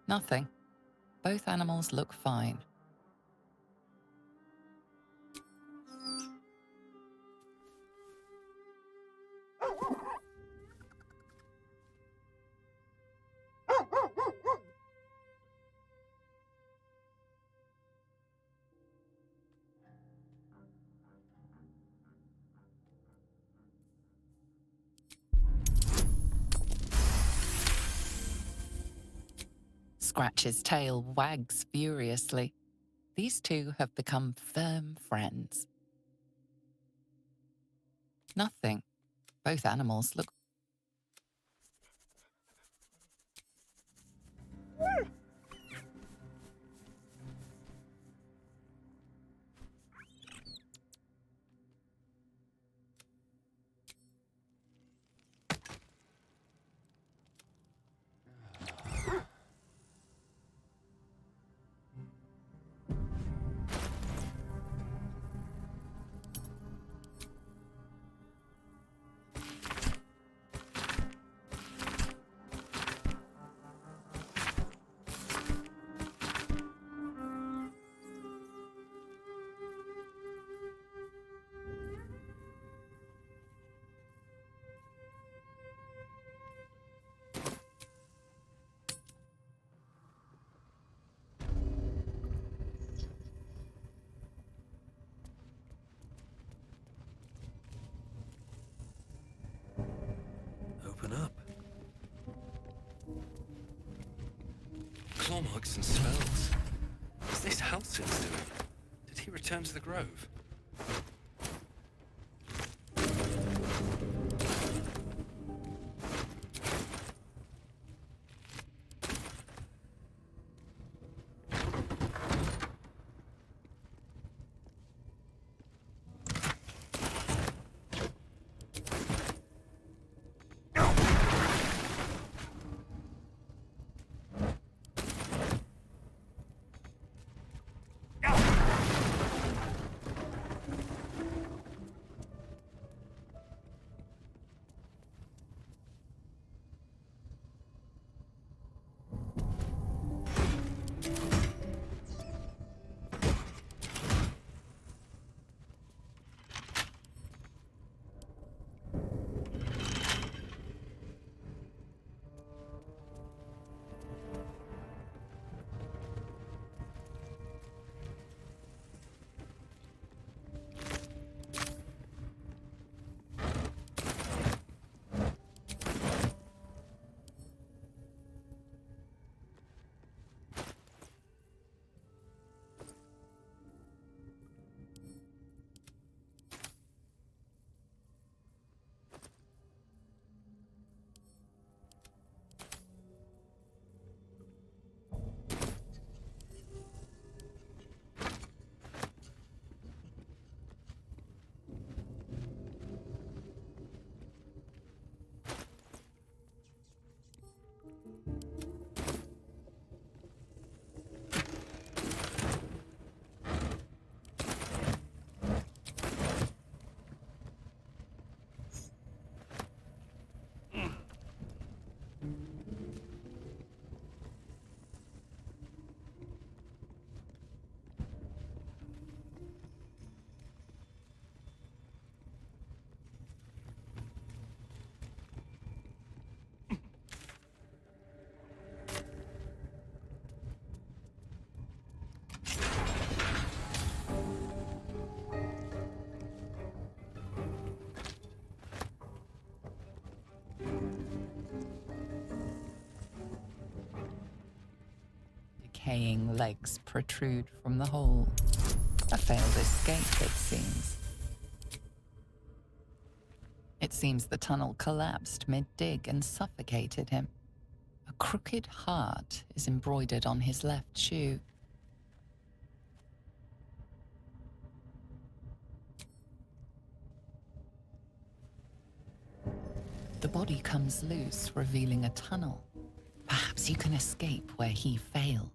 Nothing. Both animals look fine. Scratch's tail wags furiously. These two have become firm friends. Nothing. Both animals look... Open up. Claw marks and spells. What's this Halsin's doing? Did he return to the grove? Decaying legs protrude from the hole. A failed escape, it seems. It seems the tunnel collapsed mid-dig and suffocated him. A crooked heart is embroidered on his left shoe. The body comes loose, revealing a tunnel. Perhaps you can escape where he failed.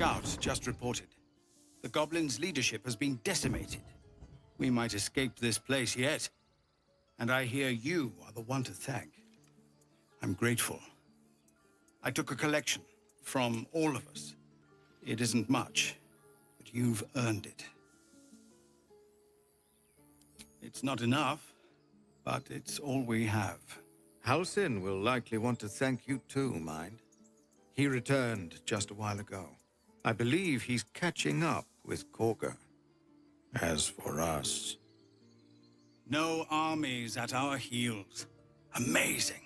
scouts just reported. The goblins' leadership has been decimated. We might escape this place yet. And I hear you are the one to thank. I'm grateful. I took a collection from all of us. It isn't much, but you've earned it. It's not enough, but it's all we have. Halsin will likely want to thank you too, mind. He returned just a while ago. I believe he's catching up with Korga. As for us... No armies at our heels. Amazing.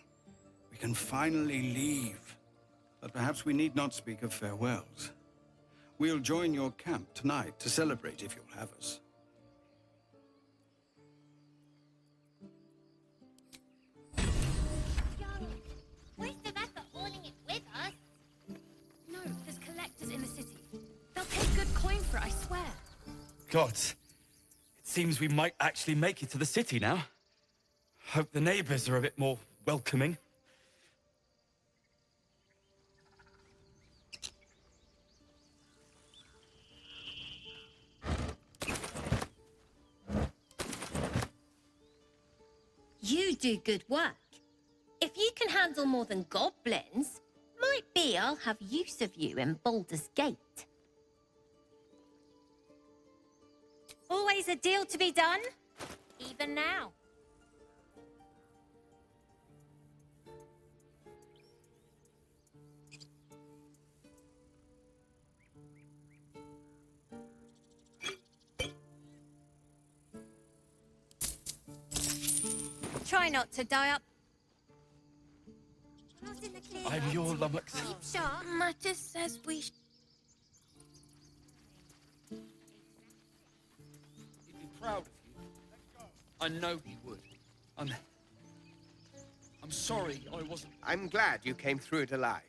We can finally leave. But perhaps we need not speak of farewells. We'll join your camp tonight to celebrate if you'll have us. Young, waste of effort hoarding it with us. No, there's collectors in the city. They'll pay good coin for it, I swear. Gods, it seems we might actually make it to the city now. Hope the neighbors are a bit more welcoming. You do good work. If you can handle more than goblins, might be I'll have use of you in Baldur's Gate. Always a deal to be done, even now. Try not to die up. I'm your lummox. Keep sharp. Mattis says we He'd be proud of you. I know he would. I'm sorry I wasn't... I'm glad you came through it alive.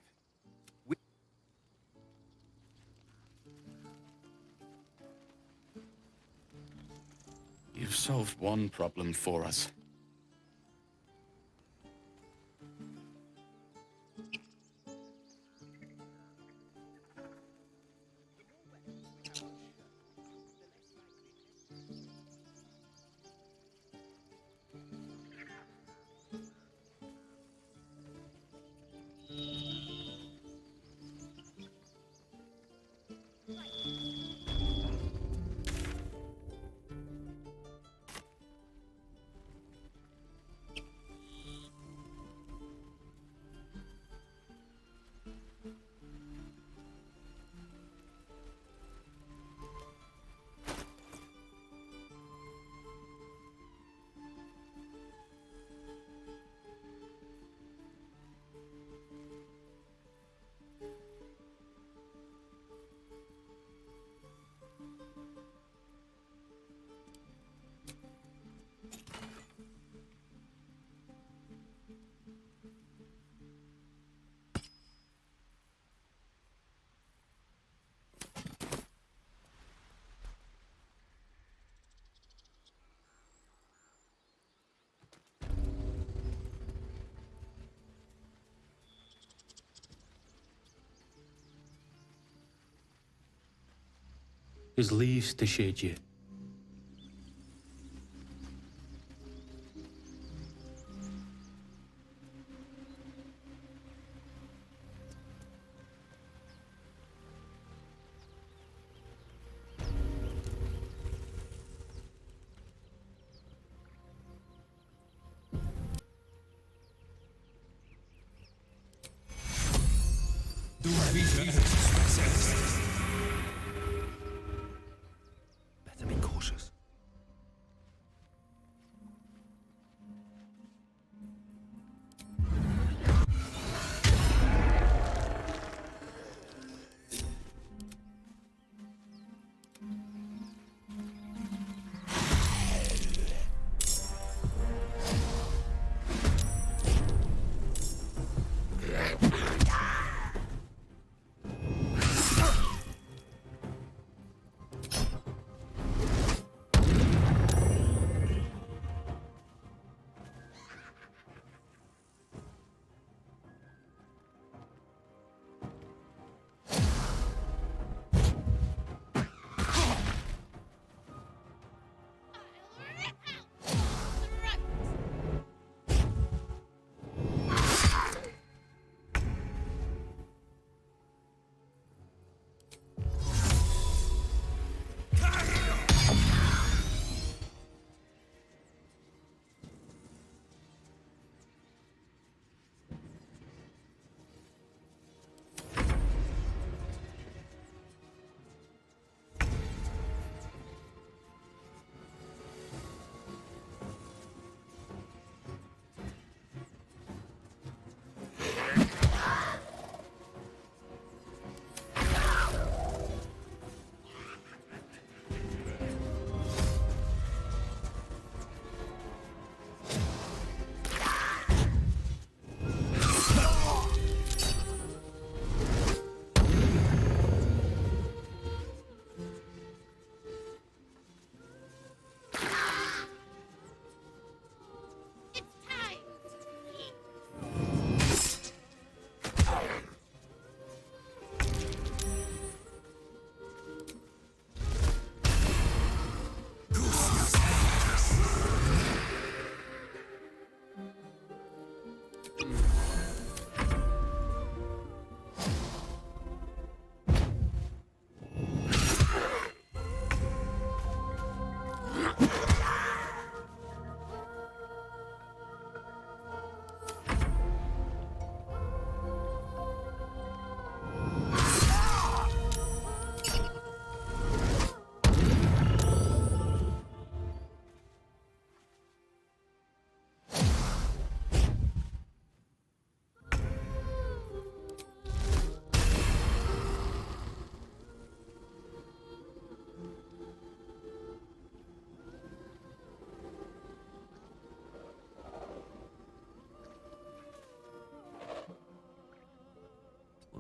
You've solved one problem for us. Злість тишечі. Better be cautious.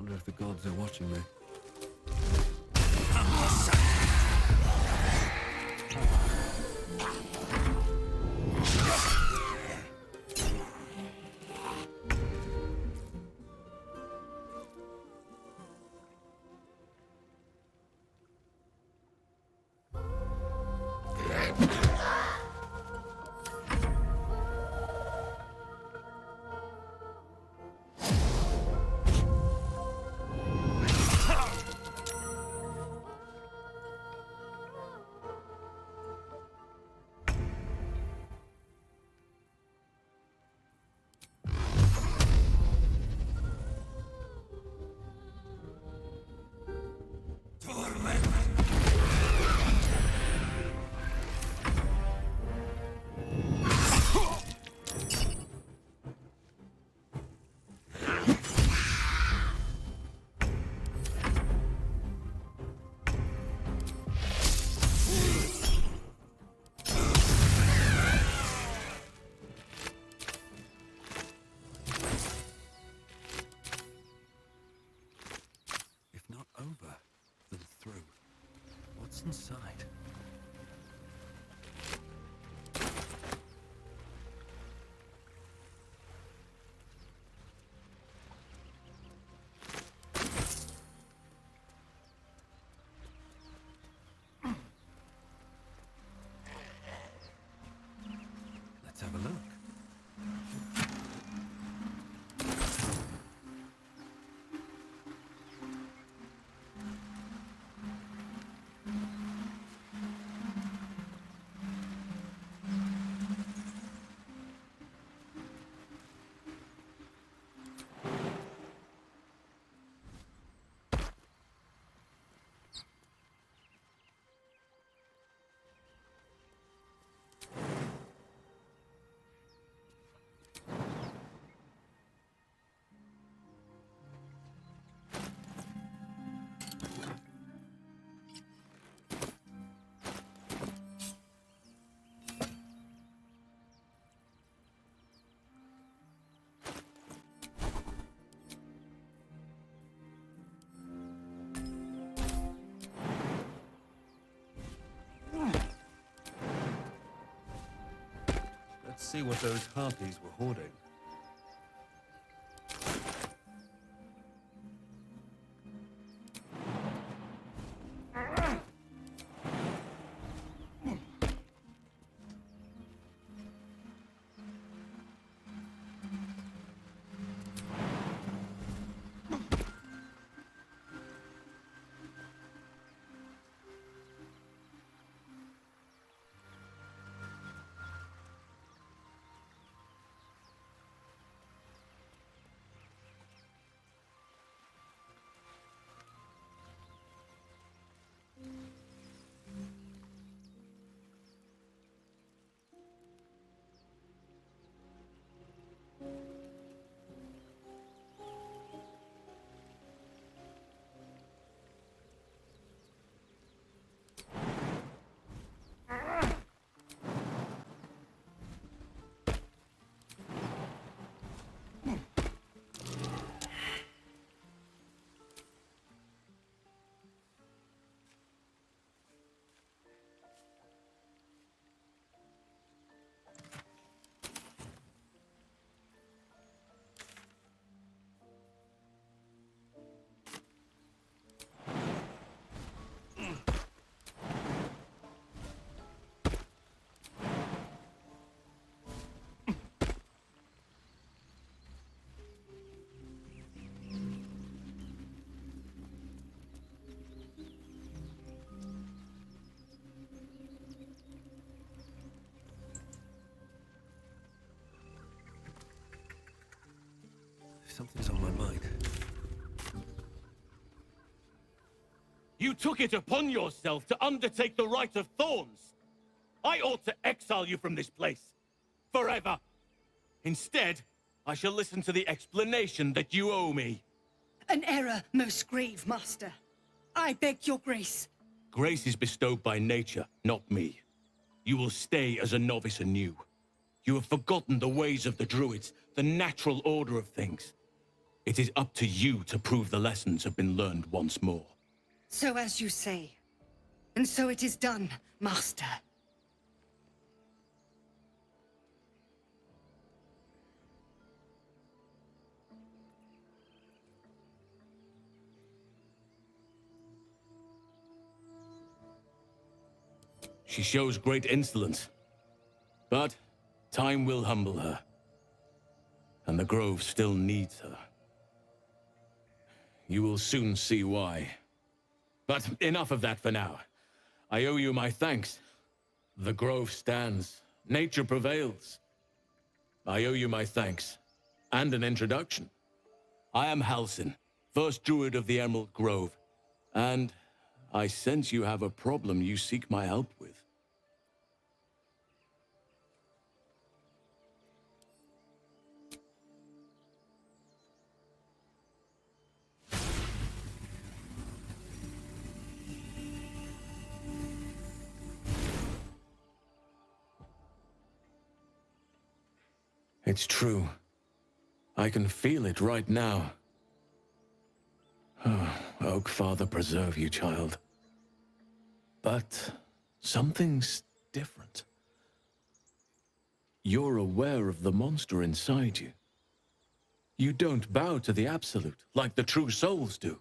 Wonder if the gods are watching me. Inside. Let's have a look. Let's see what those harpies were hoarding. Something's on my mind. You took it upon yourself to undertake the rite of thorns. I ought to exile you from this place. Forever. Instead, I shall listen to the explanation that you owe me. An error, most grave master. I beg your grace. Grace is bestowed by nature, not me. You will stay as a novice anew. You have forgotten the ways of the druids, the natural order of things. It is up to you to prove the lessons have been learned once more. So as you say. And so it is done, Master. She shows great insolence, but time will humble her, and the Grove still needs her. You will soon see why. But enough of that for now. I owe you my thanks. The Grove stands. Nature prevails. I owe you my thanks, and an introduction. I am Halsin, first druid of the Emerald Grove, and I sense you have a problem you seek my help with. It's true. I can feel it right now. Oh, Oak Father preserve you, child. But something's different. You're aware of the monster inside you. You don't bow to the Absolute like the true souls do.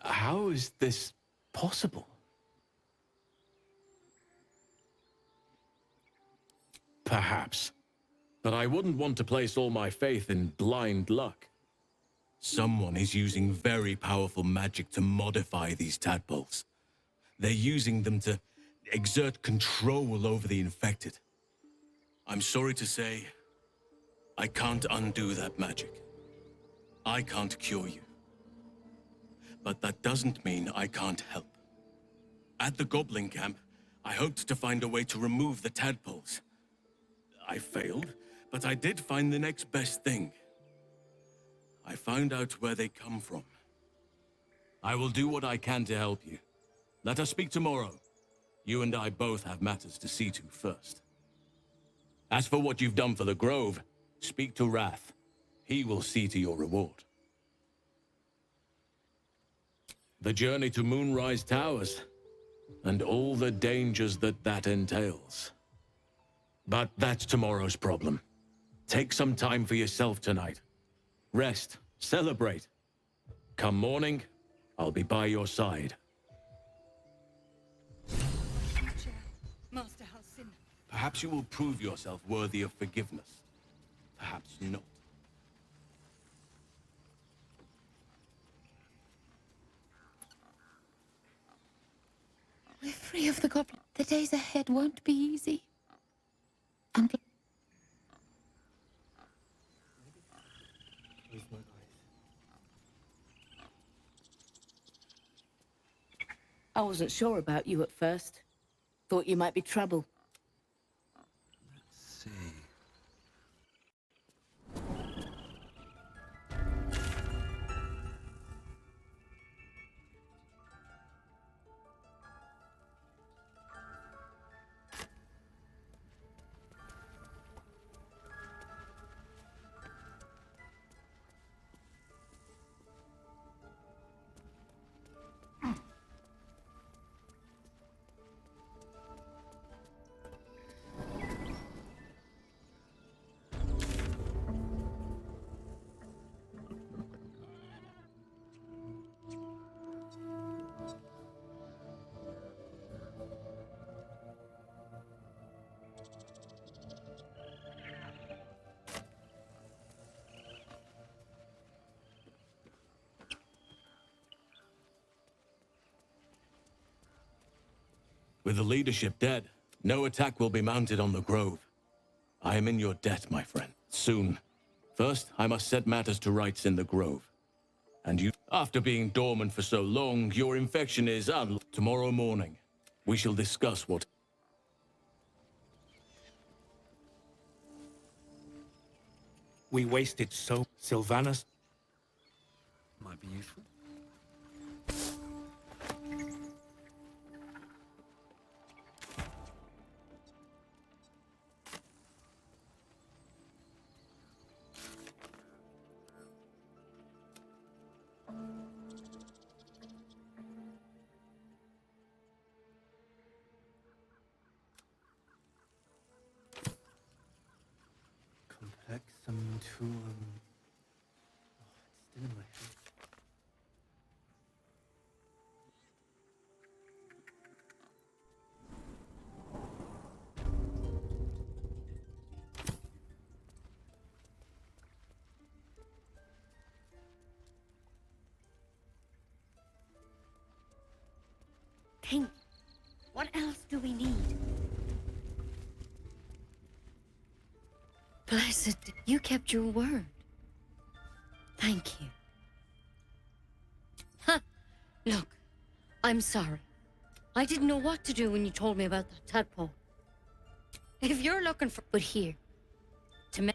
How is this possible? Perhaps. But I wouldn't want to place all my faith in blind luck. Someone is using very powerful magic to modify these tadpoles. They're using them to exert control over the infected. I'm sorry to say, I can't undo that magic. I can't cure you. But that doesn't mean I can't help. At the Goblin camp, I hoped to find a way to remove the tadpoles. I failed, but I did find the next best thing. I found out where they come from. I will do what I can to help you. Let us speak tomorrow. You and I both have matters to see to first. As for what you've done for the Grove, speak to Wrath. He will see to your reward. The journey to Moonrise Towers, and all the dangers that entails. But that's tomorrow's problem. Take some time for yourself tonight. Rest, celebrate. Come morning, I'll be by your side. Master Halsin. Perhaps you will prove yourself worthy of forgiveness. Perhaps not. We're free of the goblin. The days ahead won't be easy. I'm glad. I wasn't sure about you at first. Thought you might be trouble. Let's see. With the leadership dead, no attack will be mounted on the Grove. I am in your debt, my friend. Soon. First, I must set matters to rights in the Grove. And you, after being dormant for so long, your infection is tomorrow morning. We shall discuss what... We wasted so... Sylvanas? Might be useful. to, it's still in my head. Think. What else do we need? Blessed, you kept your word. Thank you. Huh. Look, I'm sorry. I didn't know what to do when you told me about that tadpole. If you're looking for... But here. To me...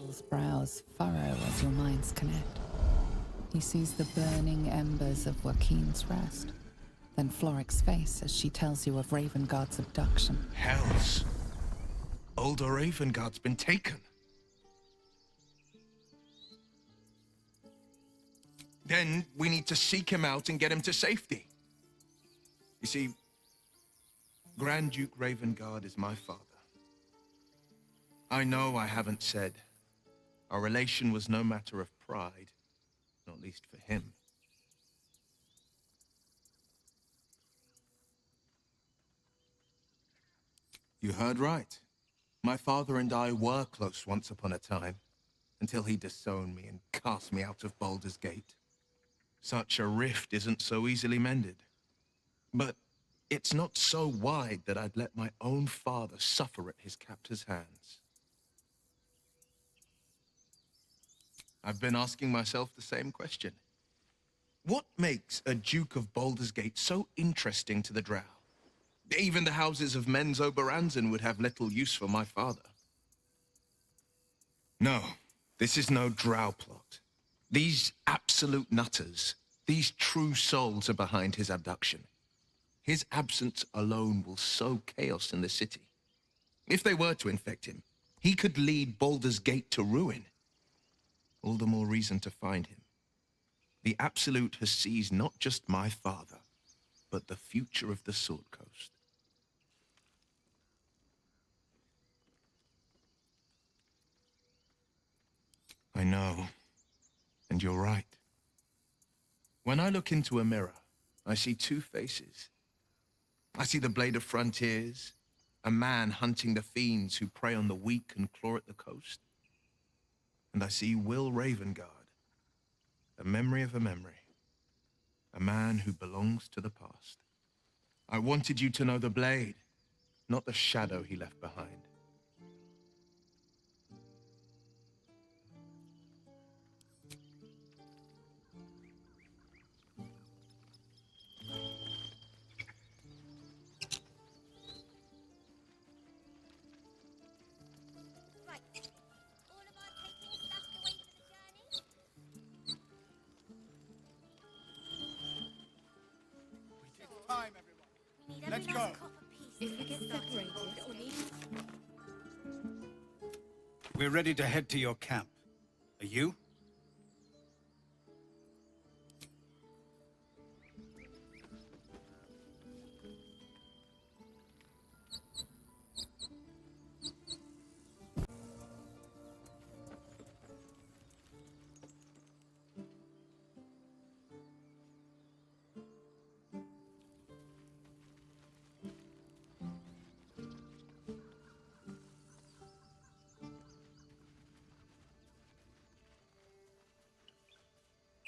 His brows furrow as your minds connect. He sees the burning embers of Joaquin's rest, then Floric's face as she tells you of Ravengard's abduction. Hells. Older Ravengard's been taken. Then we need to seek him out and get him to safety. You see, Grand Duke Ravengard is my father. I know I haven't said our relation was no matter of pride, not least for him. You heard right. My father and I were close once upon a time, until he disowned me and cast me out of Baldur's Gate. Such a rift isn't so easily mended. But it's not so wide that I'd let my own father suffer at his captor's hands. I've been asking myself the same question. What makes a Duke of Baldur's Gate so interesting to the Drow? Even the houses of Men's Oberanzen would have little use for my father. No, this is no drow plot. These absolute nutters, these true souls are behind his abduction. His absence alone will sow chaos in the city. If they were to infect him, he could lead Baldur's Gate to ruin. All the more reason to find him. The Absolute has seized not just my father, but the future of the Sword Coast. I know, and you're right. When I look into a mirror, I see two faces. I see the Blade of Frontiers, a man hunting the fiends who prey on the weak and claw at the coast. And I see Will Ravengard, a memory of a memory, a man who belongs to the past. I wanted you to know the Blade, not the shadow he left behind. Let's go. If we get separated or need... We're ready to head to your camp. Are you?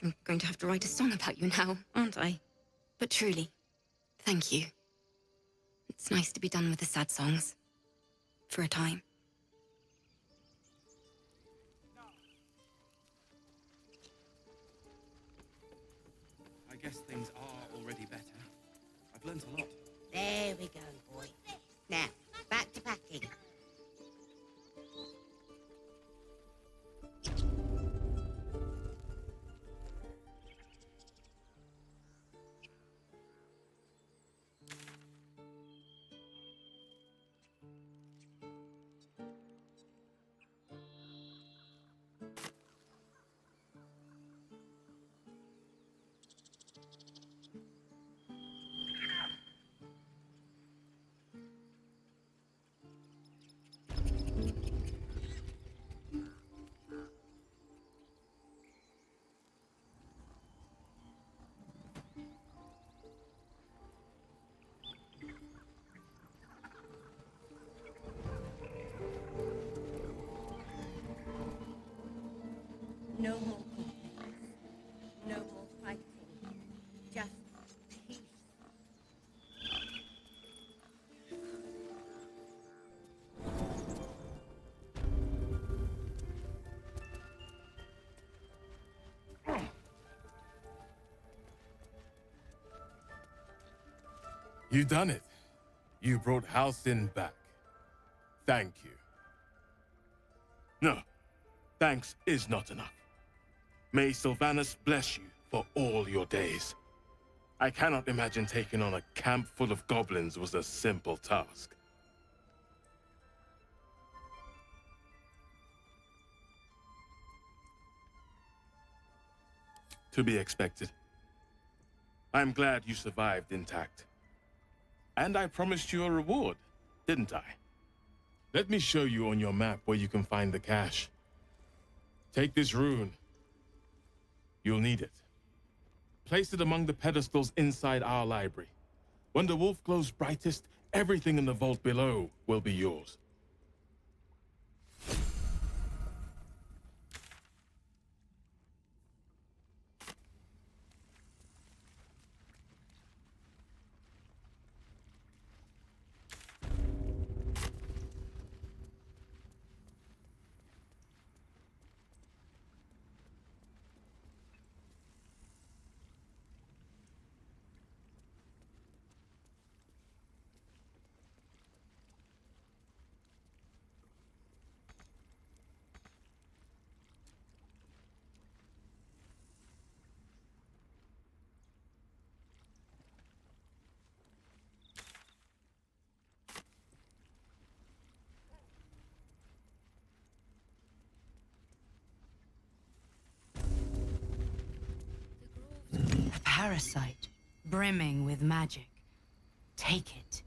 I'm going to have to write a song about you now, aren't I? But truly, thank you. It's nice to be done with the sad songs. For a time. I guess things are already better. I've learned a lot. There we go, boy. Now, back to packing. No more conflicts. No more fighting. Just peace. You done it. You brought Halcyon back. Thank you. No, thanks is not enough. May Sylvanas bless you for all your days. I cannot imagine taking on a camp full of goblins was a simple task. To be expected. I'm glad you survived intact. And I promised you a reward, didn't I? Let me show you on your map where you can find the cache. Take this rune. You'll need it. Place it among the pedestals inside our library. When the wolf glows brightest, everything in the vault below will be yours. parasite, brimming with magic. Take it.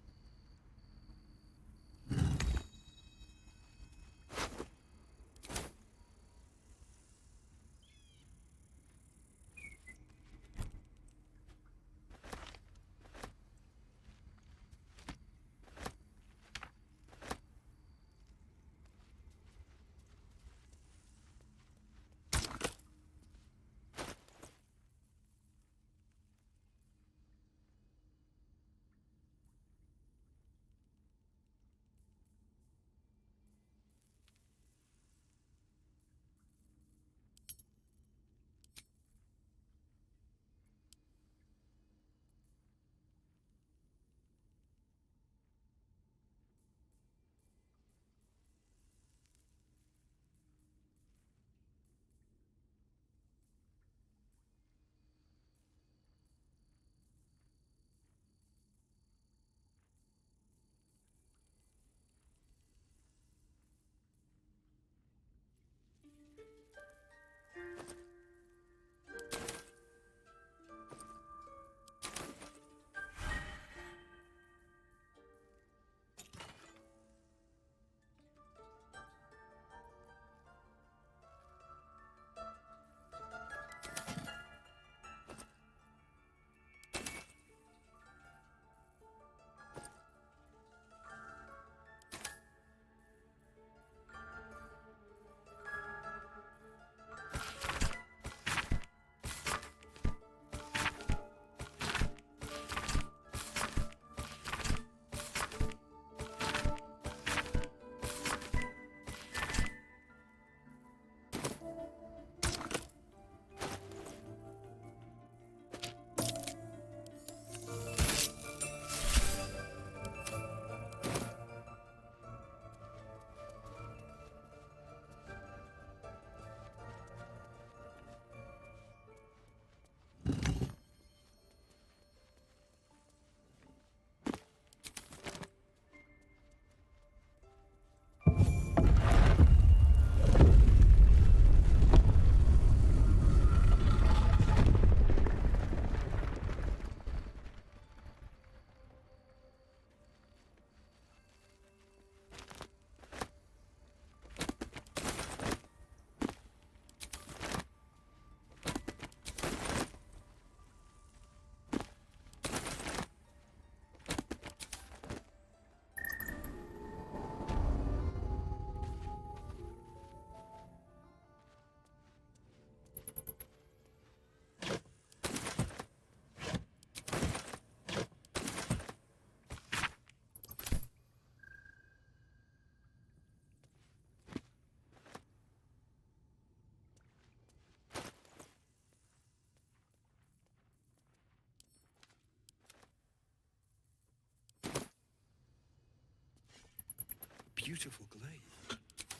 Beautiful glade.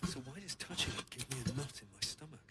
So why does touching it give me a knot in my stomach?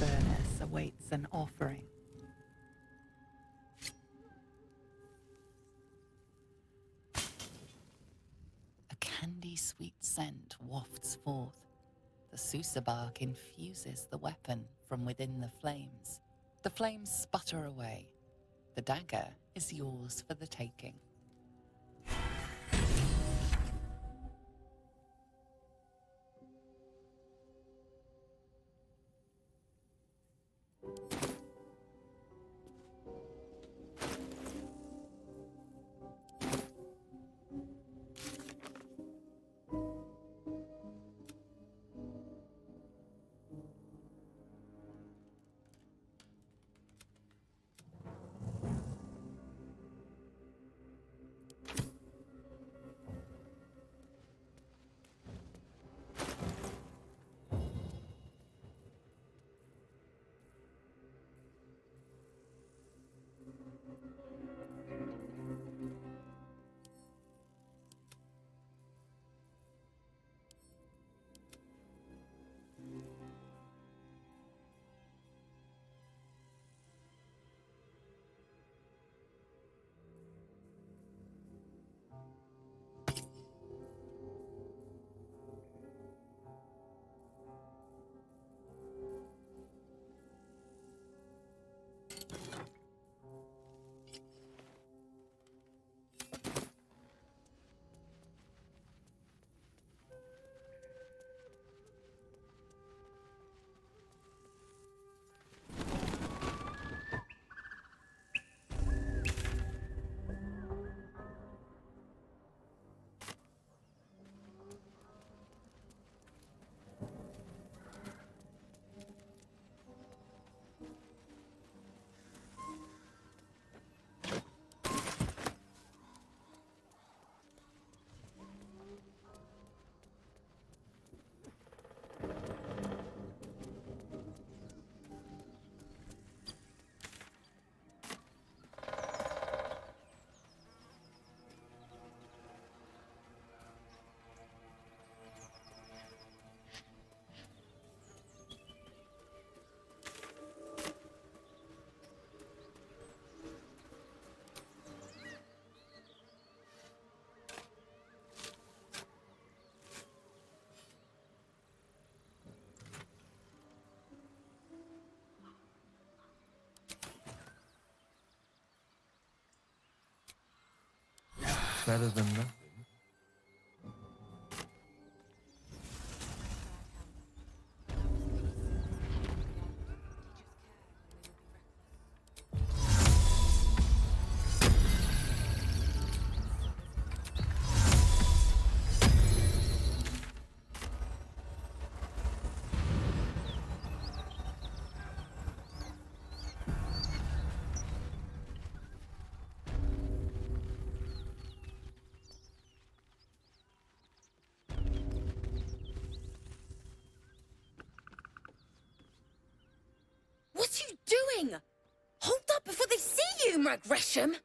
furnace awaits an offering. A candy-sweet scent wafts forth. The Susa bark infuses the weapon from within the flames. The flames sputter away. The dagger is yours for the taking. Better than nothing. What are you doing? Hold up before they see you, Mag Gresham!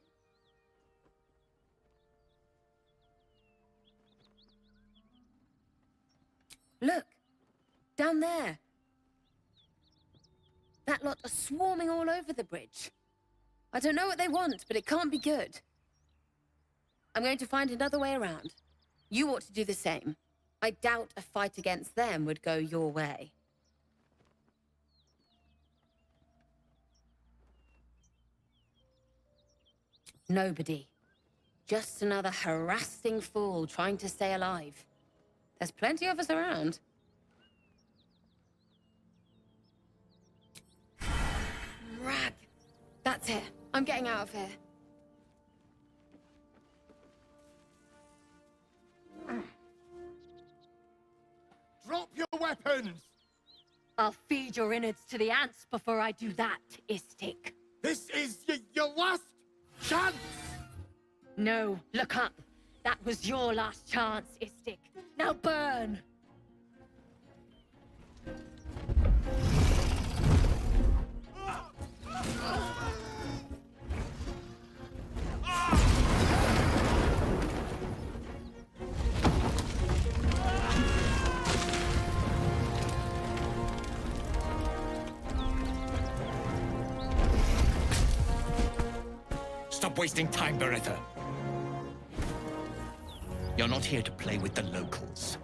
Look, down there. That lot are swarming all over the bridge. I don't know what they want, but it can't be good. I'm going to find another way around. You ought to do the same. I doubt a fight against them would go your way. Nobody. Just another harassing fool trying to stay alive. There's plenty of us around. Rag. That's it. I'm getting out of here. Drop your weapons! I'll feed your innards to the ants before I do that, Istik. This is your last chance! No, look up. That was your last chance, Istik. Now burn! Stop wasting time, Beretta. You're not here to play with the locals.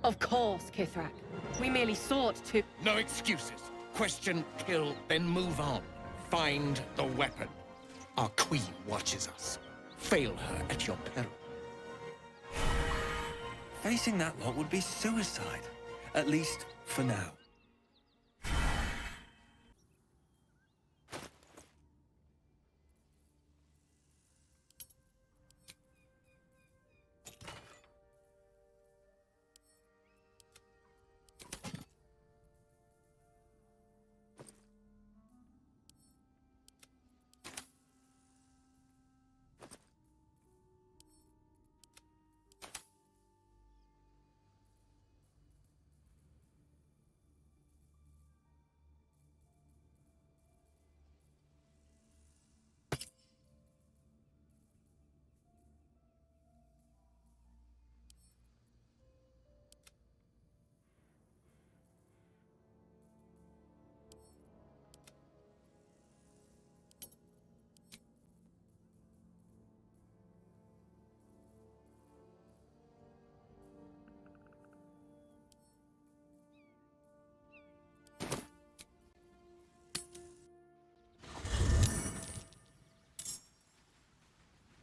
Of course, Kithrak. We merely sought to... No excuses. Question, kill, then move on. Find the weapon. Our queen watches us. Fail her at your peril. Facing that lot would be suicide. At least for now.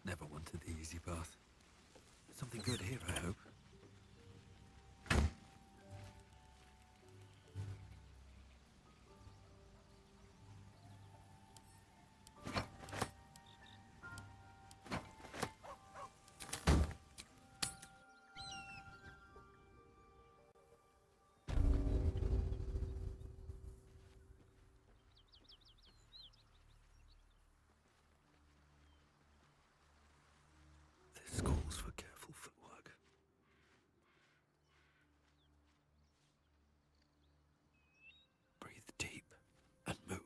Never wanted the easy path. Something good here, I hope. This calls for careful footwork. Breathe deep and move.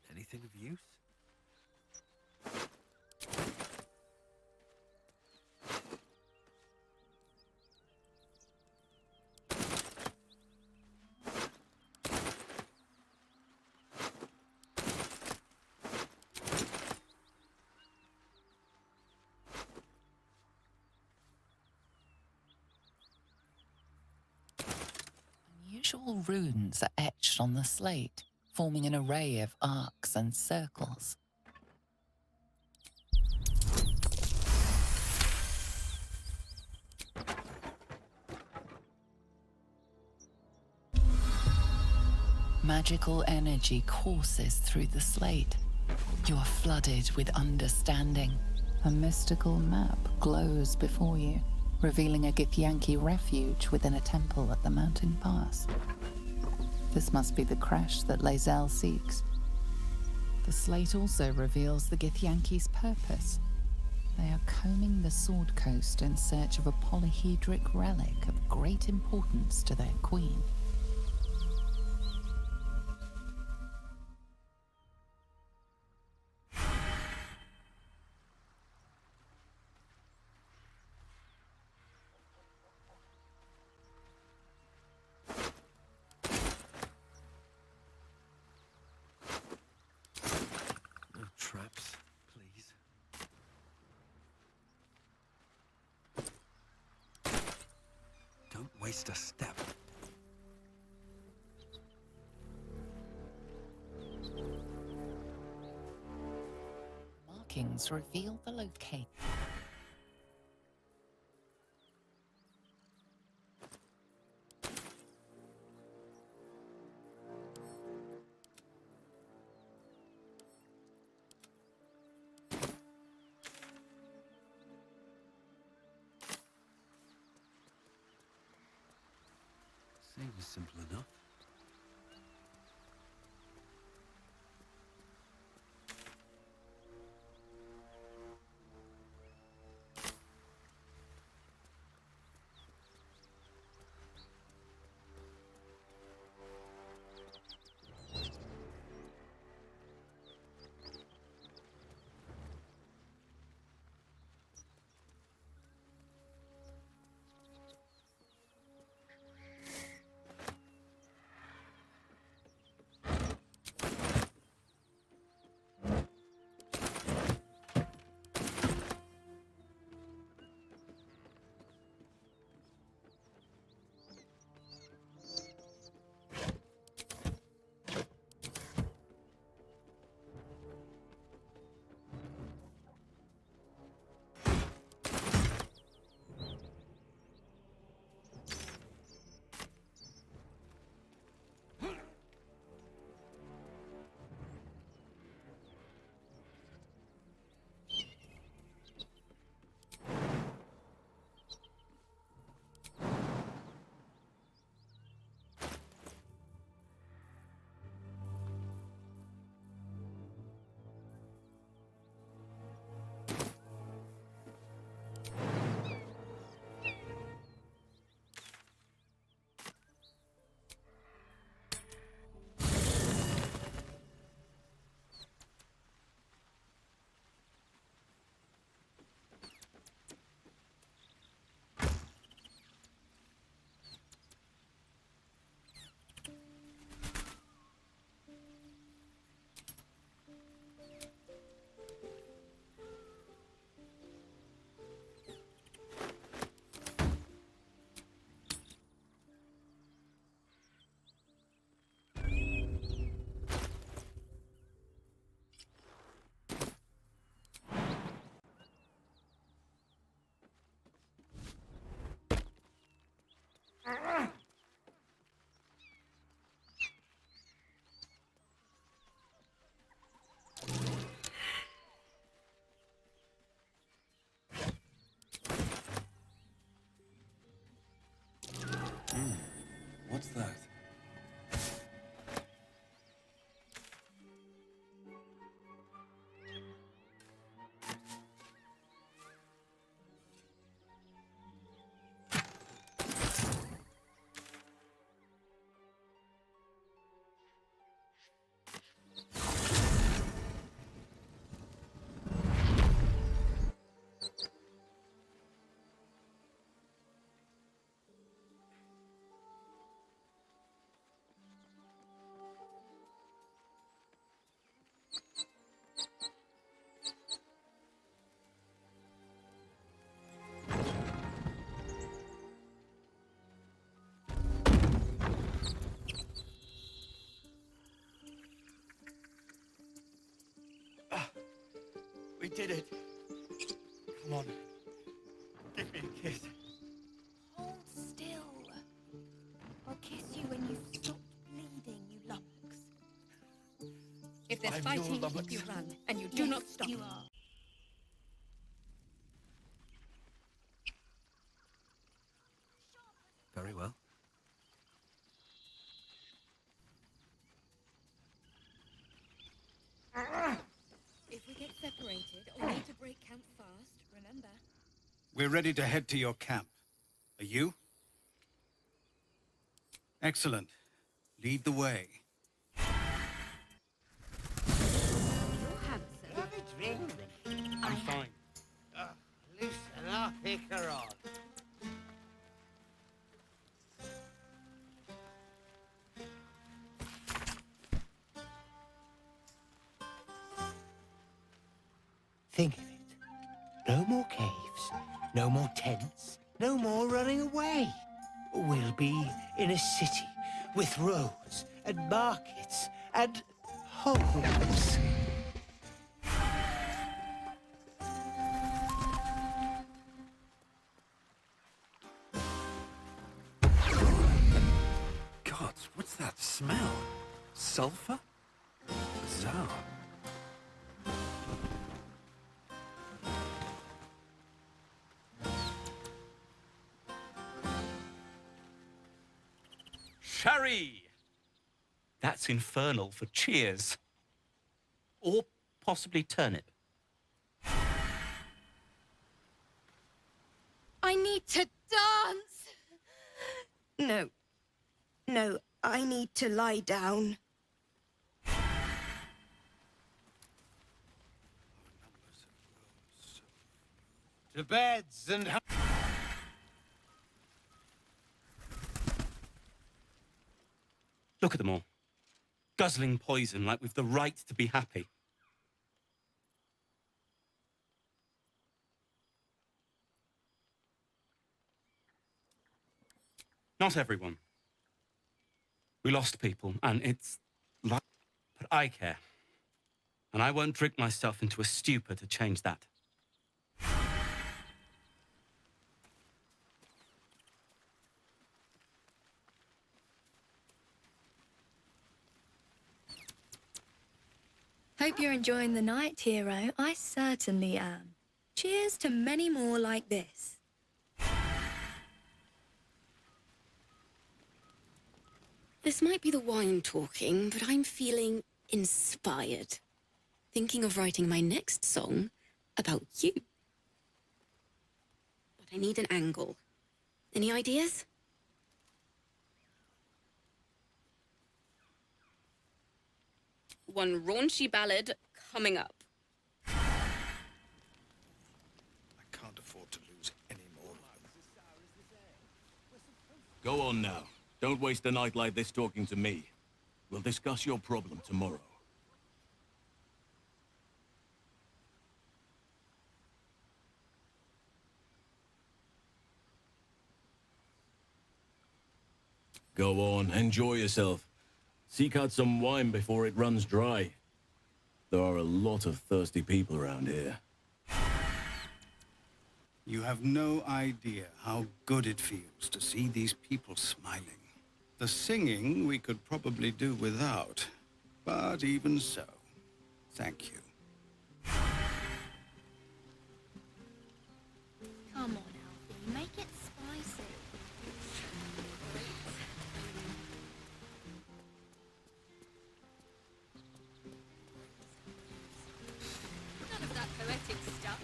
Anything of use? Unusual runes are etched on the slate, forming an array of arcs and circles. Magical energy courses through the slate. You are flooded with understanding. A mystical map glows before you, revealing a Githyanki refuge within a temple at the mountain pass. This must be the crash that Lae'zel seeks. The slate also reveals the Githyanki's purpose. They are combing the Sword Coast in search of a polyhedric relic of great importance to their queen. No traps, please. Don't waste a step. Markings reveal the location. Seems simple enough. What's that? We did it. Come on. Give me a kiss. Hold still. I'll kiss you when you've stopped bleeding, you lummox. If there's I'm fighting, your if you lummox. run, and you do not stop. You are. Very well. If we get separated, I'll need to break camp fast, remember? We're ready to head to your camp. Are you? Excellent. Lead the way. You're handsome. Have a drink with me. I'm fine. Loosen up, Icaron. Think of it. No more caves, no more tents, no more running away. We'll be in a city with roads and markets and homes. God, what's that smell? Sulfur? Bizarre. That's infernal for cheers. Or possibly turnip. I need to dance! No. No, I need to lie down. To beds and... Look at them all. Guzzling poison like we've the right to be happy. Not everyone. We lost people, and it's like... But I care. And I won't drink myself into a stupor to change that. Hope you're enjoying the night, hero. I certainly am. Cheers to many more like this. This might be the wine talking, but I'm feeling inspired. Thinking of writing my next song about you. But I need an angle. Any ideas? One raunchy ballad coming up. I can't afford to lose any more of them. Go on now. Don't waste a night like this talking to me. We'll discuss your problem tomorrow. Go on, enjoy yourself. Seek out some wine before it runs dry. There are a lot of thirsty people around here. You have no idea how good it feels to see these people smiling. The singing we could probably do without, but even so, thank you. Come on, Alfie, make it spicy. None of that poetic stuff.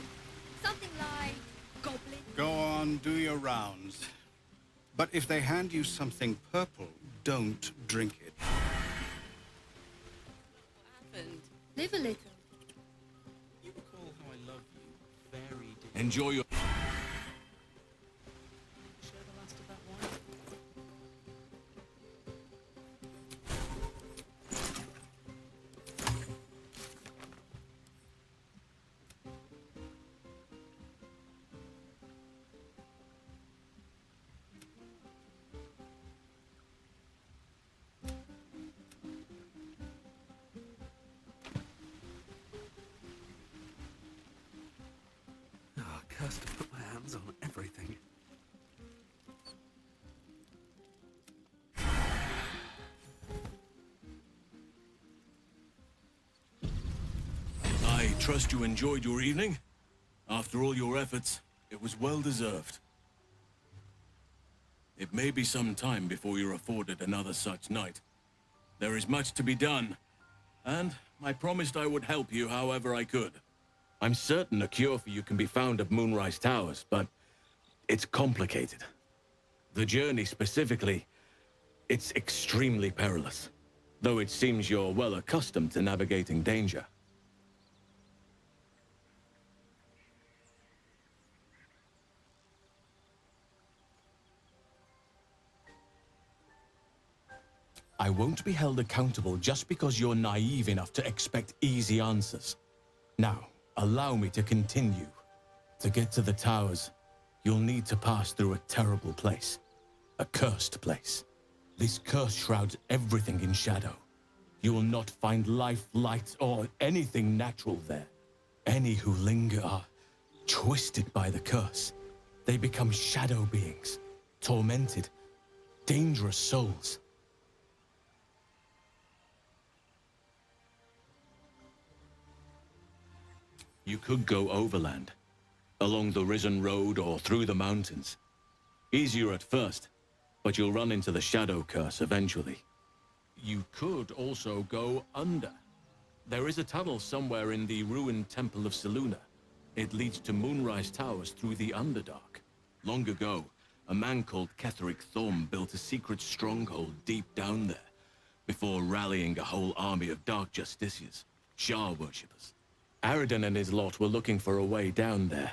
Something like goblin. Go on, do your rounds. But if they hand you something purple, don't drink it. What happened? Live a little. You recall how I love you very deeply. Enjoy your... Share the last of that wine. Oh, cursed to put my hands on everything. I trust you enjoyed your evening. After all your efforts, it was well deserved. It may be some time before you're afforded another such night. There is much to be done, and I promised I would help you however I could. I'm certain a cure for you can be found at Moonrise Towers, but it's complicated. The journey specifically, it's extremely perilous, though it seems you're well accustomed to navigating danger. I won't be held accountable just because you're naive enough to expect easy answers. Now, allow me to continue. To get to the towers, you'll need to pass through a terrible place. A cursed place. This curse shrouds everything in shadow. You will not find life, light, or anything natural there. Any who linger are twisted by the curse. They become shadow beings, tormented, dangerous souls. You could go overland, along the Risen Road or through the mountains. Easier at first, but you'll run into the shadow curse eventually. You could also go under. There is a tunnel somewhere in the ruined Temple of Selûne. It leads to Moonrise Towers through the Underdark. Long ago, a man called Ketheric Thorm built a secret stronghold deep down there, before rallying a whole army of Dark Justiciars, Shah worshippers. Aradin and his lot were looking for a way down there.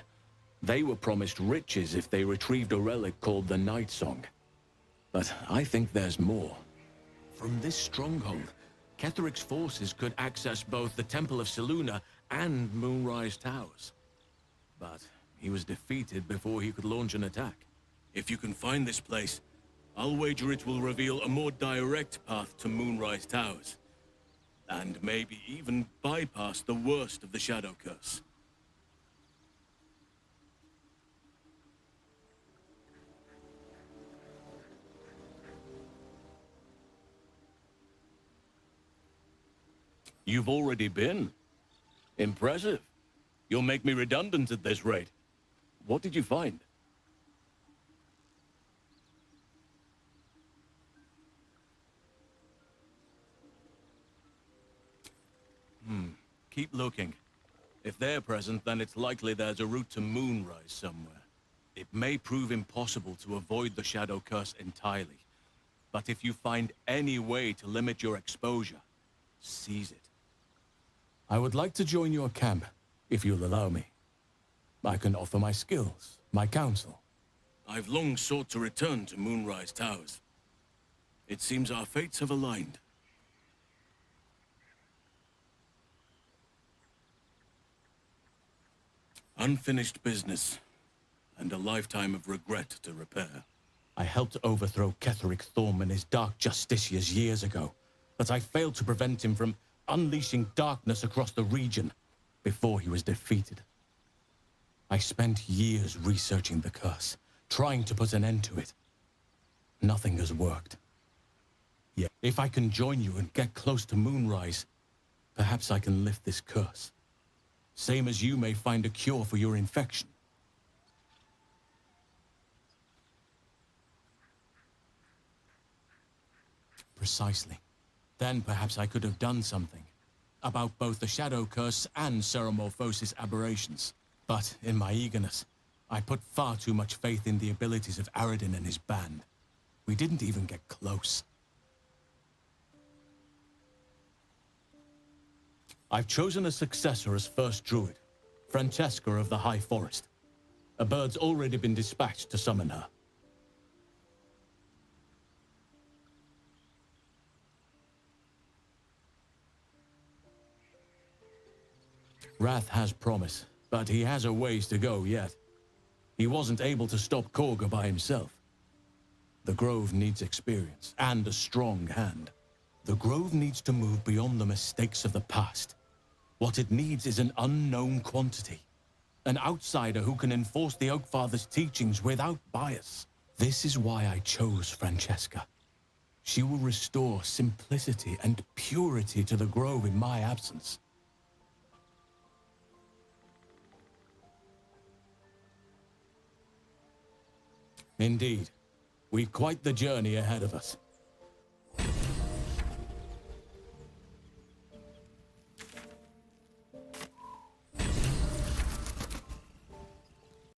They were promised riches if they retrieved a relic called the Night Song. But I think there's more. From this stronghold, Ketheric's forces could access both the Temple of Selûne and Moonrise Towers. But he was defeated before he could launch an attack. If you can find this place, I'll wager it will reveal a more direct path to Moonrise Towers. And maybe even bypass the worst of the Shadow Curse. You've already been? Impressive. You'll make me redundant at this rate. What did you find? Keep looking. If they're present, then it's likely there's a route to Moonrise somewhere. It may prove impossible to avoid the Shadow Curse entirely. But if you find any way to limit your exposure, seize it. I would like to join your camp, if you'll allow me. I can offer my skills, my counsel. I've long sought to return to Moonrise Towers. It seems our fates have aligned. Unfinished business, and a lifetime of regret to repair. I helped overthrow Ketheric Thorm and his Dark Justiciars years ago, but I failed to prevent him from unleashing darkness across the region before he was defeated. I spent years researching the curse, trying to put an end to it. Nothing has worked. Yet, if I can join you and get close to Moonrise, perhaps I can lift this curse. Same as you may find a cure for your infection. Precisely. Then perhaps I could have done something about both the Shadow Curse and Ceremorphosis aberrations. But in my eagerness, I put far too much faith in the abilities of Aradin and his band. We didn't even get close. I've chosen a successor as first druid, Francesca of the High Forest. A bird's already been dispatched to summon her. Wrath has promise, but he has a ways to go yet. He wasn't able to stop Korga by himself. The Grove needs experience and a strong hand. The Grove needs to move beyond the mistakes of the past. What it needs is an unknown quantity. An outsider who can enforce the Oakfather's teachings without bias. This is why I chose Francesca. She will restore simplicity and purity to the Grove in my absence. Indeed. We've quite the journey ahead of us.